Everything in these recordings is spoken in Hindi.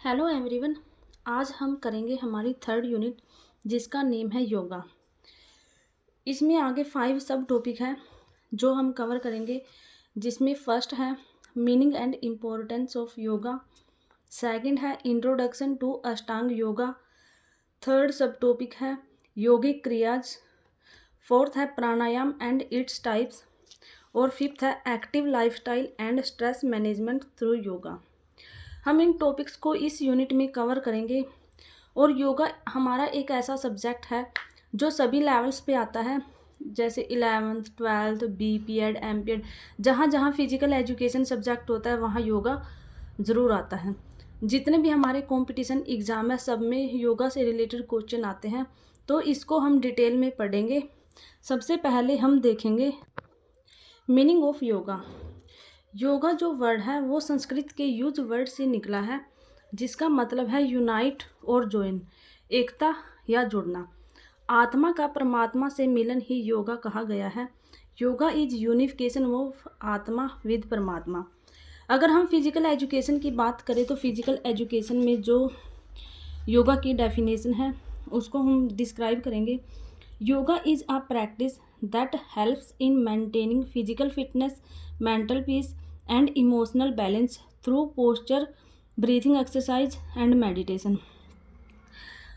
Hello everyone. आज हम करेंगे हमारी थर्ड यूनिट जिसका नेम है योगा। इसमें आगे 5 सब टॉपिक है जो हम कवर करेंगे, जिसमें फर्स्ट है meaning and importance of yoga, second है introduction to Ashtanga yoga, third सब टॉपिक है योगिक क्रियाज, फोर्थ है प्राणायाम एंड इट्स टाइप्स और फिफ्थ है active lifestyle and stress management through yoga. हम इन टॉपिक्स को इस यूनिट में कवर करेंगे और योगा हमारा एक ऐसा सब्जेक्ट है जो सभी लेवल्स पे आता है, जैसे 11th 12th BPEd MPEd, जहाँ जहाँ फिजिकल एजुकेशन सब्जेक्ट होता है वहाँ योगा ज़रूर आता है। जितने भी हमारे कंपटीशन एग्ज़ाम है सब में योगा से रिलेटेड क्वेश्चन आते हैं, तो इसको हम डिटेल में पढ़ेंगे। सबसे पहले हम देखेंगे मीनिंग ऑफ योगा। योगा जो वर्ड है वो संस्कृत के यूज वर्ड से निकला है, जिसका मतलब है यूनाइट और जॉइन, एकता या जुड़ना। आत्मा का परमात्मा से मिलन ही योगा कहा गया है। योगा इज यूनिफिकेशन ऑफ आत्मा विद परमात्मा। अगर हम फिजिकल एजुकेशन की बात करें तो फिजिकल एजुकेशन में जो योगा की डेफिनेशन है उसको हम डिस्क्राइब करेंगे। Yoga is a practice that helps in maintaining physical fitness, mental peace and emotional balance through posture, breathing exercise and meditation.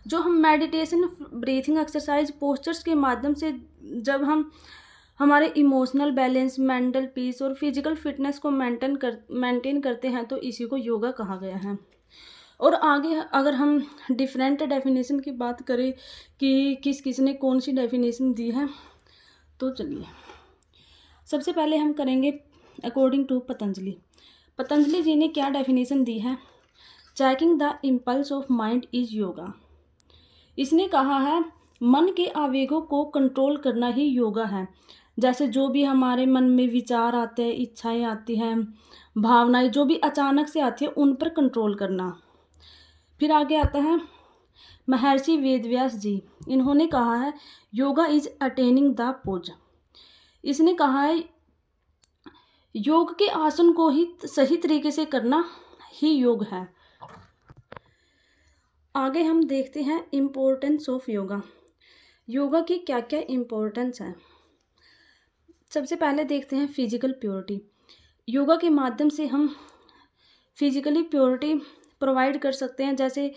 जो हम मेडिटेशन, ब्रीथिंग एक्सरसाइज, पोस्चर्स के माध्यम से जब हम हमारे इमोशनल बैलेंस, मेंटल पीस और फिजिकल फिटनेस को मेंटेन करते हैं तो इसी को योगा कहा गया है। और आगे अगर हम डिफरेंट डेफिनेशन की बात करें कि किस ने कौन सी डेफिनेशन दी है, तो चलिए सबसे पहले हम करेंगे अकॉर्डिंग टू पतंजलि। पतंजलि जी ने क्या डेफिनेशन दी है? Checking the impulse of mind is yoga. इसने कहा है मन के आवेगों को कंट्रोल करना ही योगा है। जैसे जो भी हमारे मन में विचार आते हैं, इच्छाएं आती हैं, भावनाएं जो भी अचानक से आती है उन पर कंट्रोल करना। फिर आगे आता है महर्षि वेदव्यास जी। इन्होंने कहा है yoga is attaining the pose. इसने कहा है योग के आसन को ही सही तरीके से करना ही योग है। आगे हम देखते हैं इम्पोर्टेंस ऑफ योगा। योगा की क्या क्या इम्पोर्टेंस है। सबसे पहले देखते हैं फिजिकल प्योरिटी। योगा के माध्यम से हम फिजिकली प्योरिटी प्रोवाइड कर सकते हैं, जैसे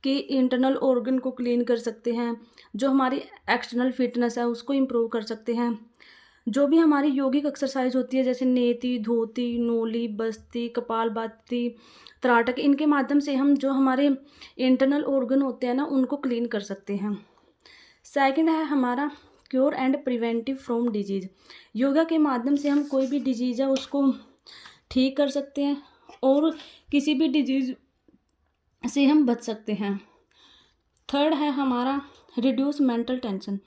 कि इंटरनल ऑर्गन को क्लीन कर सकते हैं, जो हमारी एक्सटर्नल फिटनेस है उसको इम्प्रूव कर सकते हैं। जो भी हमारी योगिक एक्सरसाइज होती है जैसे नेति, धोती, नोली, बस्ती, कपालभाति, त्राटक, इनके माध्यम से हम जो हमारे इंटरनल ऑर्गन होते हैं ना उनको क्लीन कर सकते हैं। सेकंड है हमारा cure and preventive from disease. Yoga के माध्यम से हम कोई भी डिजीज़ है उसको ठीक कर सकते हैं और किसी भी डिजीज़ से हम बच सकते हैं। थर्ड है हमारा रिड्यूस मेंटल टेंशन।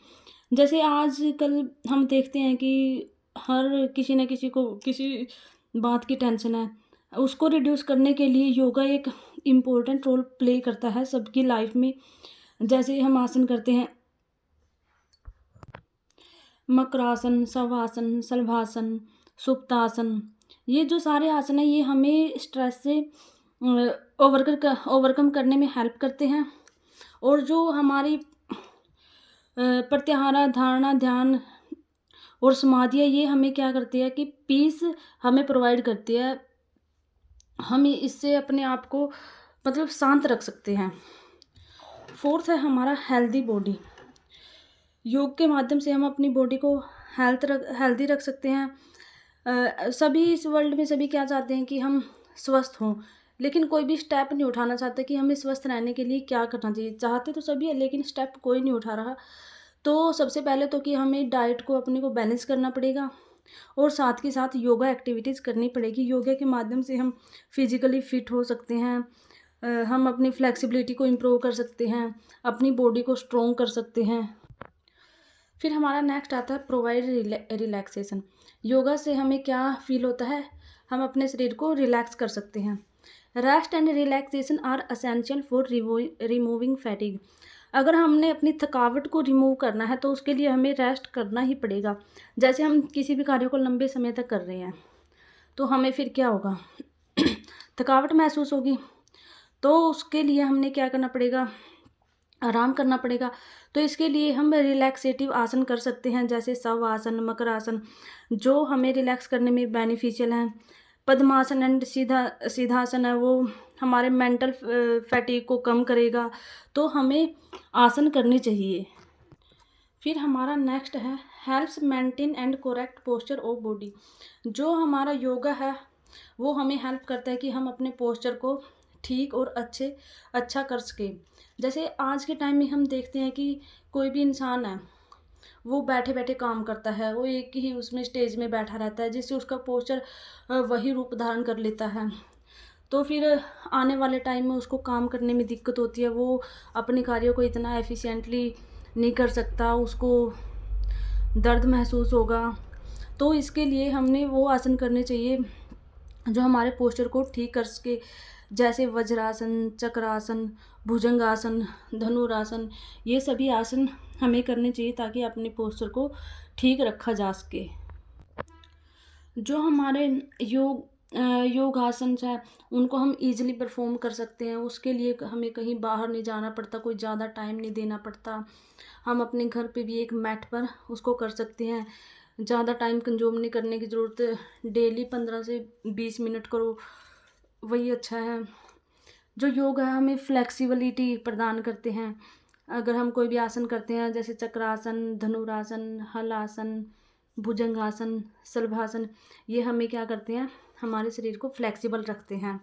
जैसे आजकल हम देखते हैं कि हर किसी न किसी को किसी बात की टेंशन है, उसको रिड्यूस करने के लिए योगा एक इम्पोर्टेंट रोल प्ले करता है सबकी लाइफ में। जैसे हम आसन करते हैं मकरासन, शवासन, शलभासन, सुप्तासन, ये जो सारे आसन हैं ये हमें स्ट्रेस से ओवरकम करने में हेल्प करते हैं। और जो हमारी प्रत्याहार, धारणा, ध्यान और समाधि है ये हमें क्या करती है कि पीस हमें प्रोवाइड करती है। हम इससे अपने आप को मतलब शांत रख सकते हैं। फोर्थ है हमारा हेल्दी बॉडी। योग के माध्यम से हम अपनी बॉडी को हेल्दी रख सकते हैं। सभी इस वर्ल्ड में सभी क्या चाहते हैं कि हम स्वस्थ हों, लेकिन कोई भी स्टेप नहीं उठाना चाहता कि हमें स्वस्थ रहने के लिए क्या करना चाहिए। चाहते तो सभी है लेकिन स्टेप कोई नहीं उठा रहा। तो सबसे पहले तो कि हमें डाइट को अपने को बैलेंस करना पड़ेगा और साथ के साथ योगा एक्टिविटीज़ करनी पड़ेगी। योगा के माध्यम से हम फिजिकली फिट हो सकते हैं, हम अपनी फ्लेक्सिबिलिटी को इम्प्रूव कर सकते हैं, अपनी बॉडी को स्ट्रॉन्ग कर सकते हैं। फिर हमारा नेक्स्ट आता है प्रोवाइड रिलैक्सेशन। योगा से हमें क्या फील होता है? हम अपने शरीर को रिलैक्स कर सकते हैं। Rest and relaxation are essential for removing fatigue. अगर हमने अपनी थकावट को रिमूव करना है तो उसके लिए हमें रेस्ट करना ही पड़ेगा। जैसे हम किसी भी कार्य को लंबे समय तक कर रहे हैं तो हमें फिर क्या होगा थकावट महसूस होगी। तो उसके लिए हमने क्या करना पड़ेगा, आराम करना पड़ेगा। तो इसके लिए हम रिलैक्सेटिव आसन कर सकते हैं, जैसे शव आसन, मकर आसन, जो हमें रिलैक्स करने में बेनिफिशियल हैं। पद्मासन एंड सीधासन है, वो हमारे मेंटल फैटिग को कम करेगा। तो हमें आसन करने चाहिए। फिर हमारा नेक्स्ट है helps maintain and correct posture of body. जो हमारा योगा है वो हमें हेल्प करता है कि हम अपने पोस्चर को ठीक और अच्छा कर सकें। जैसे आज के टाइम में हम देखते हैं कि कोई भी इंसान है, वो बैठे बैठे काम करता है, वो एक ही उसमें स्टेज में बैठा रहता है, जिससे उसका पोस्चर वही रूप धारण कर लेता है। तो फिर आने वाले टाइम में उसको काम करने में दिक्कत होती है, वो अपने कार्यों को इतना एफिशिएंटली नहीं कर सकता, उसको दर्द महसूस होगा। तो इसके लिए हमने वो आसन करने चाहिए जो हमारे पोस्चर को ठीक कर सके, जैसे वज्रासन, चक्रासन, भुजंगासन, धनुरासन, ये सभी आसन हमें करने चाहिए ताकि अपने पोस्चर को ठीक रखा जा सके। जो हमारे योगासन है उनको हम इजीली परफॉर्म कर सकते हैं। उसके लिए हमें कहीं बाहर नहीं जाना पड़ता, कोई ज़्यादा टाइम नहीं देना पड़ता। हम अपने घर पे भी एक मैट पर उसको कर सकते हैं। ज़्यादा टाइम कंज्यूम नहीं करने की ज़रूरत, डेली 15 से 20 मिनट करो, वही अच्छा है। जो योग है हमें फ्लेक्सिबिलिटी प्रदान करते हैं। अगर हम कोई भी आसन करते हैं, जैसे चक्रासन, धनुरासन, हलासन, भुजंगासन, शलभासन, ये हमें क्या करते हैं, हमारे शरीर को फ्लेक्सिबल रखते हैं।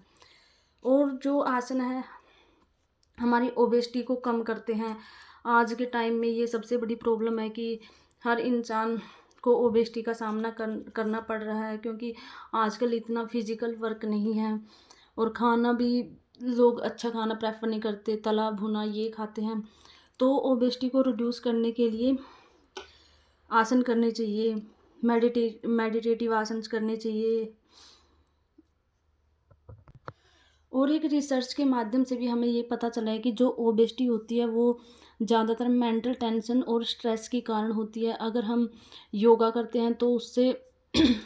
और जो आसन है हमारी ओबेसिटी को कम करते हैं। आज के टाइम में ये सबसे बड़ी प्रॉब्लम है कि हर इंसान को ओबेसिटी का सामना करना पड़ रहा है, क्योंकि आजकल इतना फिजिकल वर्क नहीं है और खाना भी लोग अच्छा खाना प्रेफर नहीं करते, तला भुना ये खाते हैं। तो ओबेसिटी को रिड्यूस करने के लिए आसन करने चाहिए, मेडिटेटिव आसन करने चाहिए। और एक रिसर्च के माध्यम से भी हमें ये पता चला है कि जो ओबेसिटी होती है वो ज़्यादातर मेंटल टेंशन और स्ट्रेस के कारण होती है। अगर हम योगा करते हैं तो उससे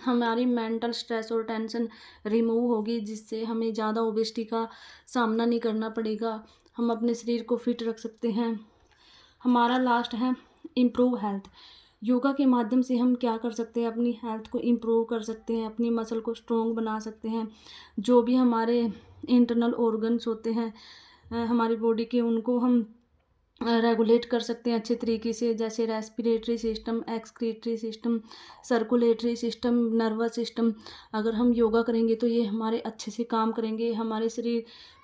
हमारी मेंटल स्ट्रेस और टेंशन रिमूव होगी, जिससे हमें ज़्यादा ओबेसिटी का सामना नहीं करना पड़ेगा। हम अपने शरीर को फिट रख सकते हैं। हमारा लास्ट है इम्प्रूव हेल्थ। योगा के माध्यम से हम क्या कर सकते हैं, अपनी हेल्थ को इम्प्रूव कर सकते हैं, अपनी मसल को स्ट्रॉन्ग बना सकते हैं। जो भी हमारे इंटरनल ऑर्गन्स होते हैं हमारी बॉडी के, उनको हम रेगुलेट कर सकते हैं अच्छे तरीके से, जैसे respiratory system, excretory system, circulatory system, nervous system. अगर हम योगा करेंगे तो ये हमारे अच्छे से काम करेंगे, हमारे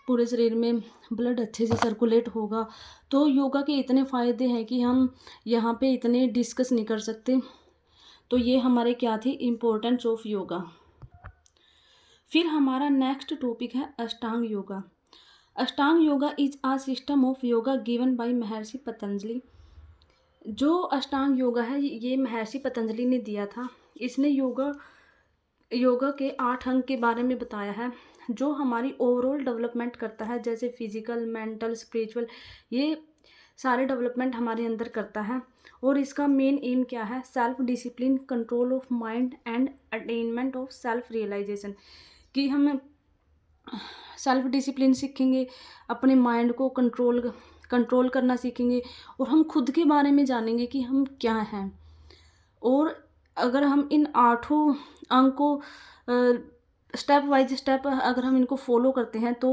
पूरे शरीर में ब्लड अच्छे से सर्कुलेट होगा। तो योगा के इतने फ़ायदे हैं कि हम यहाँ पे इतने डिस्कस नहीं कर सकते। तो ये हमारे क्या थी, इम्पोर्टेंस ऑफ योगा। फिर हमारा नेक्स्ट टॉपिक है Ashtanga yoga. Ashtanga yoga is a system of yoga given by Maharshi Patanjali. जो अष्टांग योगा है ये महर्षि पतंजलि ने दिया था। इसने योगा के 8 अंग के बारे में बताया है, जो हमारी ओवरऑल डेवलपमेंट करता है, जैसे फिजिकल, मेंटल, स्पिरिचुअल, ये सारे डेवलपमेंट हमारे अंदर करता है। और इसका मेन एम क्या है, self discipline, control of mind and attainment of self realisation. कि हम सेल्फ डिसिप्लिन सीखेंगे, अपने माइंड को कंट्रोल करना सीखेंगे, और हम खुद के बारे में जानेंगे कि हम क्या हैं। और अगर हम इन 8 अंग को स्टेप वाइज स्टेप अगर हम इनको फॉलो करते हैं तो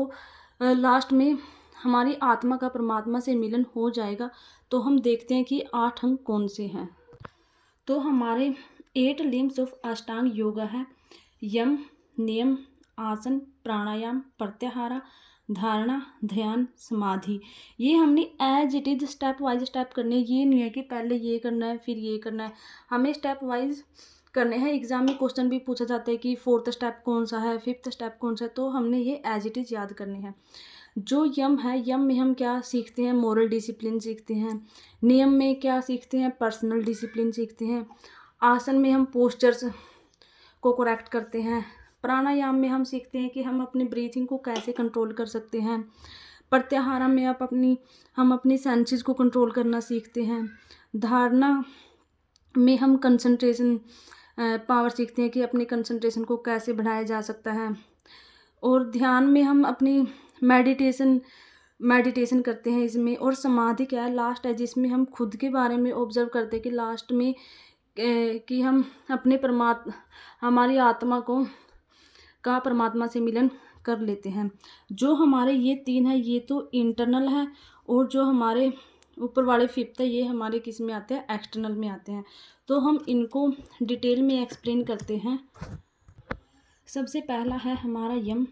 लास्ट में हमारी आत्मा का परमात्मा से मिलन हो जाएगा। तो हम देखते हैं कि 8 अंग कौन से हैं। तो हमारे 8 लिम्स ऑफ अष्टांग योगा है, यम, नियम, आसन, प्राणायाम, प्रत्याहार, धारणा, ध्यान, समाधि। ये हमने as it is step wise step करने, ये नहीं है कि पहले ये करना है फिर ये करना है, हमें स्टेप वाइज करने हैं। एग्जाम में क्वेश्चन भी पूछा जाता है कि 4th स्टेप कौन सा है, 5th स्टेप कौन सा है, तो हमने ये एज इट इज याद करने हैं। जो यम है, यम में हम क्या सीखते हैं, मॉरल डिसिप्लिन सीखते हैं। नियम में क्या सीखते हैं, पर्सनल डिसिप्लिन सीखते हैं। आसन में हम पोस्चर्स को करेक्ट करते हैं। प्राणायाम में हम सीखते हैं कि हम अपनी ब्रीथिंग को कैसे कंट्रोल कर सकते हैं। प्रत्याहार में हम अपनी सेंसेस को कंट्रोल करना सीखते हैं। धारणा में हम कंसंट्रेशन पावर सीखते हैं कि अपनी कंसंट्रेशन को कैसे बढ़ाया जा सकता है। और ध्यान में हम अपनी मेडिटेशन करते हैं इसमें। और समाधि क्या है, लास्ट है, जिसमें हम खुद के बारे में ऑब्जर्व करते हैं कि लास्ट में कि हम अपने हमारी आत्मा का परमात्मा से मिलन कर लेते हैं। जो हमारे ये 3 है ये तो इंटरनल है, और जो हमारे ऊपर वाले 5th है ये हमारे किस में आते हैं, एक्सटर्नल में आते हैं। तो हम इनको डिटेल में एक्सप्लेन करते हैं। सबसे पहला है हमारा यम।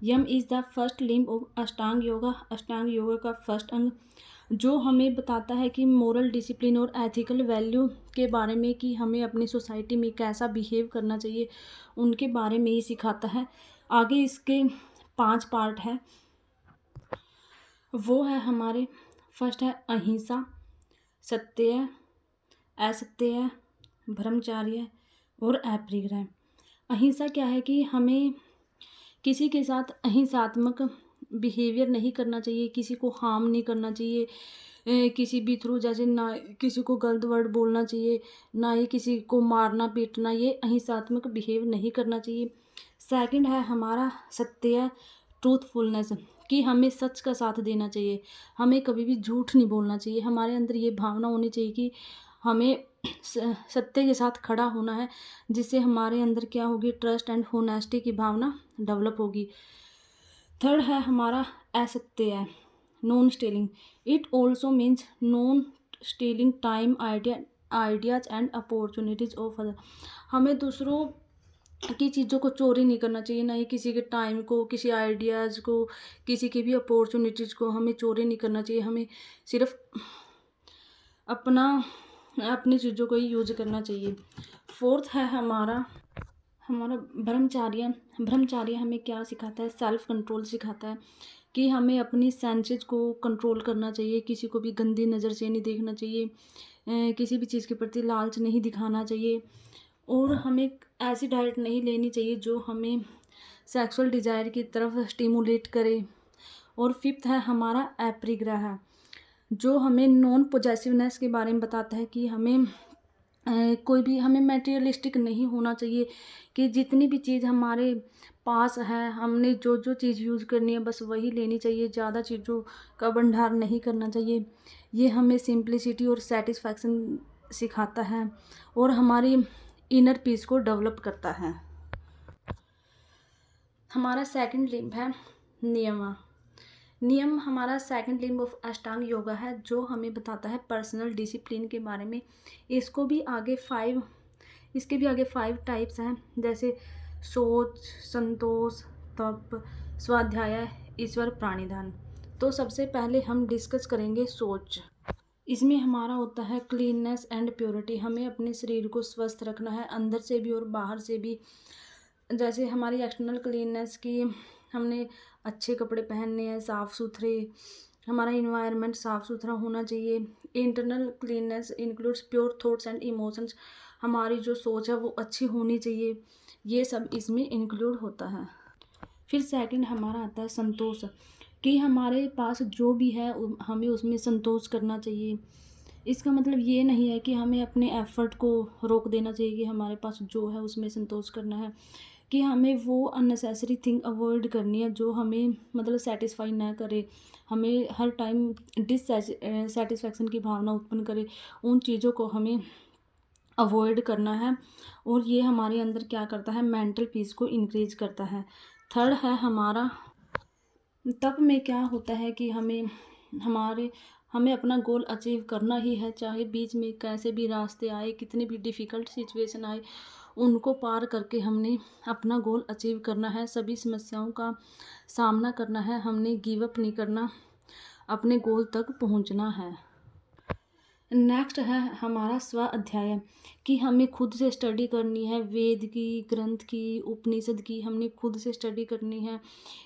Yam is the first limb of Ashtanga yoga. Ashtanga yoga का फर्स्ट अंग, जो हमें बताता है कि मोरल डिसिप्लिन और एथिकल वैल्यू के बारे में, कि हमें अपनी सोसाइटी में कैसा बिहेव करना चाहिए उनके बारे में ही सिखाता है। आगे इसके 5 पार्ट है, वो है हमारे फर्स्ट है अहिंसा, सत्य, असत्य, ब्रह्मचर्य और अपरिग्रह। अहिंसा क्या है कि हमें किसी के साथ अहिंसात्मक बिहेवियर नहीं करना चाहिए, किसी को हार्म नहीं करना चाहिए, किसी भी थ्रू, जैसे ना किसी को गलत वर्ड बोलना चाहिए, ना ही किसी को मारना पीटना, ये अहिंसात्मक बिहेव नहीं करना चाहिए। सेकंड है हमारा सत्य, ट्रूथफुलनेस, कि हमें सच का साथ देना चाहिए, हमें कभी भी झूठ नहीं बोलना चाहिए। हमारे अंदर ये भावना होनी चाहिए कि हमें सत्य के साथ खड़ा होना है, जिससे हमारे अंदर क्या होगी, ट्रस्ट एंड होनेस्टी की भावना डेवलप होगी। थर्ड है हमारा असत्य, non stealing. It also means non stealing time, ideas and opportunities of other. हमें दूसरों की चीज़ों को चोरी नहीं करना चाहिए, ना ही किसी के टाइम को, किसी आइडियाज़ को, किसी की भी अपॉर्चुनिटीज़ को हमें चोरी नहीं करना चाहिए। हमें सिर्फ अपनी चीज़ों को ही यूज करना चाहिए। फोर्थ है हमारा ब्रह्मचर्य। ब्रह्मचर्य हमें क्या सिखाता है, सेल्फ कंट्रोल सिखाता है, कि हमें अपनी सेंसेस को कंट्रोल करना चाहिए, किसी को भी गंदी नज़र से नहीं देखना चाहिए, किसी भी चीज़ के प्रति लालच नहीं दिखाना चाहिए, और हमें ऐसी डाइट नहीं लेनी चाहिए जो हमें सेक्सुअल डिज़ायर की तरफ स्टिमुलेट करे। और फिफ्थ है हमारा अपरिग्रह, जो हमें नॉन पॉजेसिवनेस के बारे में बताता है, कि हमें कोई भी, हमें मटेरियलिस्टिक नहीं होना चाहिए, कि जितनी भी चीज़ हमारे पास है हमने जो जो चीज़ यूज़ करनी है बस वही लेनी चाहिए, ज़्यादा चीज़ों का भंडार नहीं करना चाहिए। ये हमें सिंप्लिसिटी और सेटिस्फैक्शन सिखाता है, और हमारी इनर पीस को डेवलप करता है। हमारा सेकंड लिम्ब है नियम हमारा second limb of Ashtanga yoga है, जो हमें बताता है पर्सनल डिसिप्लिन के बारे में। इसके भी आगे 5 टाइप्स हैं, जैसे सोच, संतोष, तप, स्वाध्याय, ईश्वर, प्राणिधान। तो सबसे पहले हम डिस्कस करेंगे सोच। इसमें हमारा होता है क्लीननेस एंड प्योरिटी। हमें अपने शरीर को स्वस्थ रखना है, अंदर से भी और बाहर से भी। जैसे हमारी एक्सटर्नल क्लीननेस की, हमने अच्छे कपड़े पहनने हैं, साफ़ सुथरे, हमारा इन्वायरमेंट साफ़ सुथरा होना चाहिए। Internal cleanness includes pure thoughts and emotions. हमारी जो सोच है वो अच्छी होनी चाहिए, ये सब इसमें इंक्लूड होता है। फिर सेकंड हमारा आता है संतोष, कि हमारे पास जो भी है हमें उसमें संतोष करना चाहिए। इसका मतलब ये नहीं है कि हमें अपने एफ़र्ट को रोक देना चाहिए, कि हमारे पास जो है उसमें संतोष करना है, कि हमें वो अननेसेसरी थिंग अवॉइड करनी है जो हमें मतलब सेटिस्फाई ना करे, हमें हर टाइम सेटिस्फैक्शन की भावना उत्पन्न करे। उन चीज़ों को हमें अवॉइड करना है, और ये हमारे अंदर क्या करता है, मेंटल पीस को इंक्रीज करता है। थर्ड है हमारा तप में क्या होता है कि हमें अपना गोल अचीव करना ही है, चाहे बीच में कैसे भी रास्ते आए, कितनी भी डिफ़िकल्ट सिचुएशन आए, उनको पार करके हमने अपना गोल अचीव करना है। सभी समस्याओं का सामना करना है, हमने गिव अप नहीं करना, अपने गोल तक पहुंचना है। नेक्स्ट है हमारा स्व अध्याय, कि हमें खुद से स्टडी करनी है, वेद की, ग्रंथ की, उपनिषद की हमने खुद से स्टडी करनी है,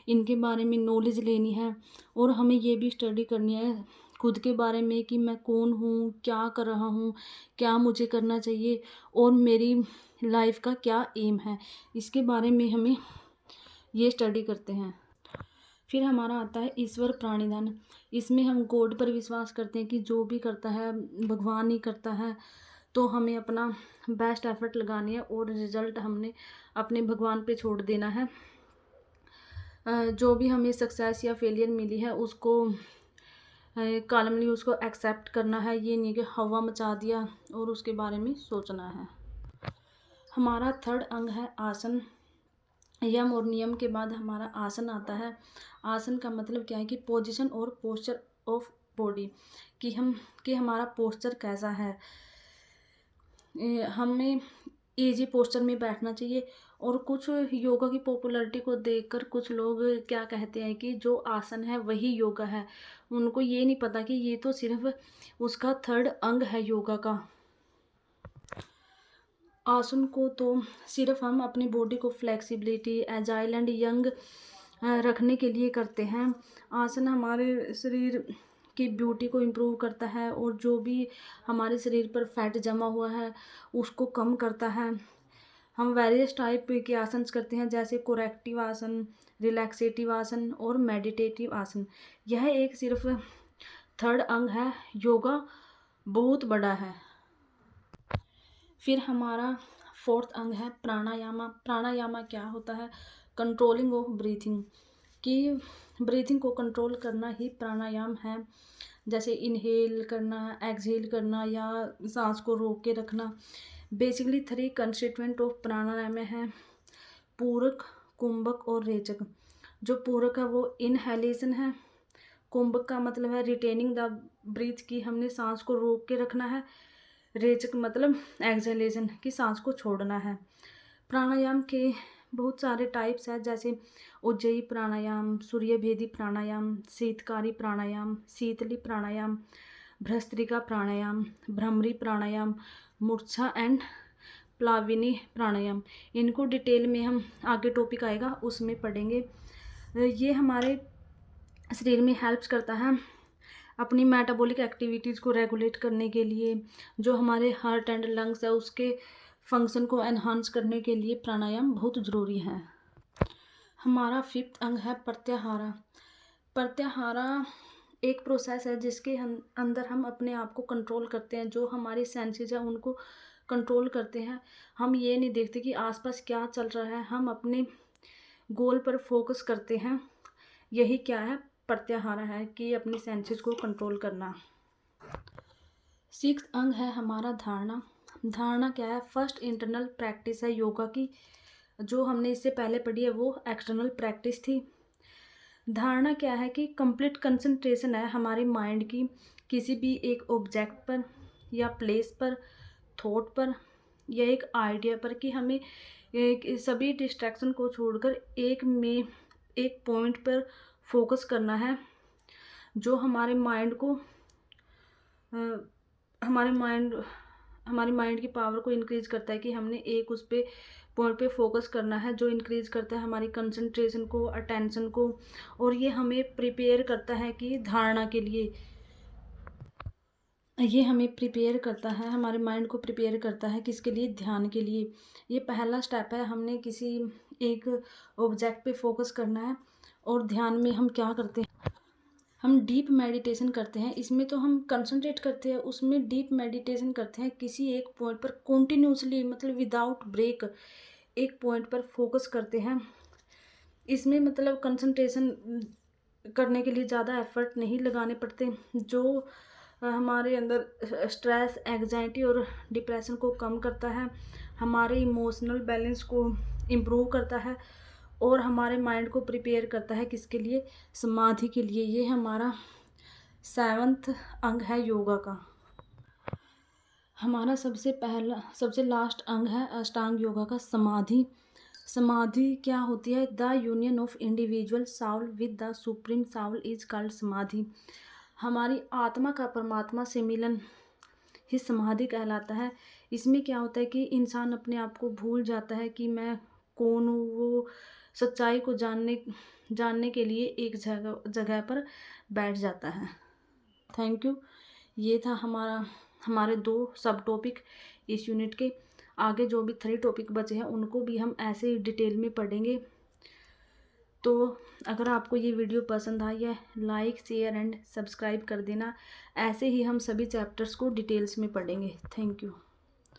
इनके बारे में नॉलेज लेनी है। और हमें ये भी स्टडी करनी है खुद के बारे में, कि मैं कौन हूँ, क्या कर रहा हूँ, क्या मुझे करना चाहिए, और मेरी लाइफ का क्या एम है, इसके बारे में हमें ये स्टडी करते हैं। फिर हमारा आता है ईश्वर प्राणिधान। इसमें हम गॉड पर विश्वास करते हैं कि जो भी करता है भगवान ही करता है, तो हमें अपना बेस्ट एफर्ट लगानी है और रिज़ल्ट हमने अपने भगवान पे छोड़ देना है। जो भी हमें सक्सेस या फेलियर मिली है उसको कालमली उसको एक्सेप्ट करना है। ये नहीं कि हवा मचा दिया और उसके बारे में सोचना है। हमारा थर्ड अंग है आसन। यम और नियम के बाद हमारा आसन आता है। आसन का मतलब क्या है कि पोजीशन और पोस्चर ऑफ बॉडी, कि हमारा पोस्चर कैसा है। हमें इजी पोस्चर में बैठना चाहिए। और कुछ योगा की पॉपुलैरिटी को देखकर कुछ लोग क्या कहते हैं कि जो आसन है वही योगा है। उनको ये नहीं पता कि ये तो सिर्फ उसका थर्ड अंग है योगा का। आसन को तो सिर्फ हम अपनी बॉडी को फ्लेक्सिबिलिटी, एजाइल एंड यंग रखने के लिए करते हैं। आसन हमारे शरीर की ब्यूटी को इम्प्रूव करता है और जो भी हमारे शरीर पर फैट जमा हुआ है उसको कम करता है। हम वेरियस टाइप के आसन करते हैं, जैसे कोरेक्टिव आसन, रिलैक्सेटिव आसन और मेडिटेटिव आसन। यह एक सिर्फ थर्ड अंग है, योगा बहुत बड़ा है। फिर हमारा फोर्थ अंग है प्राणायामा। प्राणायामा क्या होता है? कंट्रोलिंग ऑफ ब्रीथिंग, कि ब्रीथिंग को कंट्रोल करना ही प्राणायाम है। जैसे इनहेल करना, एक्सहेल करना या सांस को रोक के रखना। बेसिकली 3 कंस्टिट्यूएंट ऑफ प्राणायाम है, पूरक, कुंभक और रेचक। जो पूरक है वो इनहेलेशन है। कुंभक का मतलब है रिटेनिंग द ब्रीथ, की हमने सांस को रोक के रखना है। रेचक मतलब एक्सहेलेशन, की सांस को छोड़ना है। प्राणायाम के बहुत सारे टाइप्स हैं, जैसे उज्जयी प्राणायाम, सूर्यभेदी प्राणायाम, शीतकारी प्राणायाम, शीतली प्राणायाम, भस्त्रिका प्राणायाम, भ्रमरी प्राणायाम, मूर्छा एंड प्लाविनी प्राणायाम। इनको डिटेल में हम आगे टॉपिक आएगा उसमें पढ़ेंगे। ये हमारे शरीर में हेल्प्स करता है अपनी मेटाबॉलिक एक्टिविटीज़ को रेगुलेट करने के लिए। जो हमारे हार्ट एंड लंग्स है उसके फंक्शन को एनहांस करने के लिए प्राणायाम बहुत ज़रूरी है। हमारा फिफ्थ अंग है प्रत्याहारा। प्रत्याहारा एक प्रोसेस है जिसके अंदर हम अपने आप को कंट्रोल करते हैं। जो हमारे सेंसेस है उनको कंट्रोल करते हैं। हम ये नहीं देखते कि आसपास क्या चल रहा है, हम अपने गोल पर फोकस करते हैं। यही क्या है? प्रत्याहारा है, कि अपनी सेंसेस को कंट्रोल करना। सिक्स्थ अंग है हमारा धारणा। धारणा क्या है? फर्स्ट इंटरनल प्रैक्टिस है योगा की। जो हमने इससे पहले पढ़ी है वो एक्सटर्नल प्रैक्टिस थी। धारणा क्या है? कि कंप्लीट कंसंट्रेशन है हमारे माइंड की किसी भी एक ऑब्जेक्ट पर या प्लेस पर, थॉट पर या एक आइडिया पर, कि हमें सभी डिस्ट्रैक्शन को छोड़कर एक पॉइंट पर फोकस करना है। जो हमारे माइंड को हमारे माइंड की पावर को इंक्रीज़ करता है, कि हमने एक उस पे पॉइंट पे फोकस करना है, जो इंक्रीज़ करता है हमारी कंसंट्रेशन को, अटेंशन को। और ये हमें प्रिपेयर करता है कि धारणा के लिए, ये हमें प्रिपेयर करता है, हमारे माइंड को प्रिपेयर करता है किसके लिए? ध्यान के लिए। ये पहला स्टेप है, हमने किसी एक ऑब्जेक्ट पे फोकस करना है। और ध्यान में हम क्या करते हैं? हम डीप मेडिटेशन करते हैं। इसमें तो हम कंसंट्रेट करते हैं, उसमें डीप मेडिटेशन करते हैं। किसी एक पॉइंट पर कॉन्टिन्यूसली, मतलब विदाउट ब्रेक एक पॉइंट पर फोकस करते हैं। इसमें मतलब कंसंट्रेशन करने के लिए ज़्यादा एफर्ट नहीं लगाने पड़ते। जो हमारे अंदर स्ट्रेस, एंग्जाइटी और डिप्रेशन को कम करता है, हमारे इमोशनल बैलेंस को इम्प्रूव करता है और हमारे माइंड को प्रिपेयर करता है किसके लिए? समाधि के लिए। ये हमारा 7वां अंग है योगा का। हमारा सबसे लास्ट अंग है अष्टांग योगा का, समाधि। समाधि क्या होती है? The union of individual Saul with the supreme Saul is called समाधि। हमारी आत्मा का परमात्मा से मिलन ही समाधि कहलाता है। इसमें क्या होता है कि इंसान अपने आप को भूल जाता है कि मैं कौन हूँ। वो सच्चाई को जानने के लिए एक जगह पर बैठ जाता है। Thank you. ये था हमारे 2 सब टॉपिक इस यूनिट के। आगे जो भी 3 टॉपिक बचे हैं उनको भी हम ऐसे ही डिटेल में पढ़ेंगे। तो अगर आपको ये वीडियो पसंद आई है, लाइक, शेयर एंड सब्सक्राइब कर देना। ऐसे ही हम सभी चैप्टर्स को डिटेल्स में पढ़ेंगे। Thank you.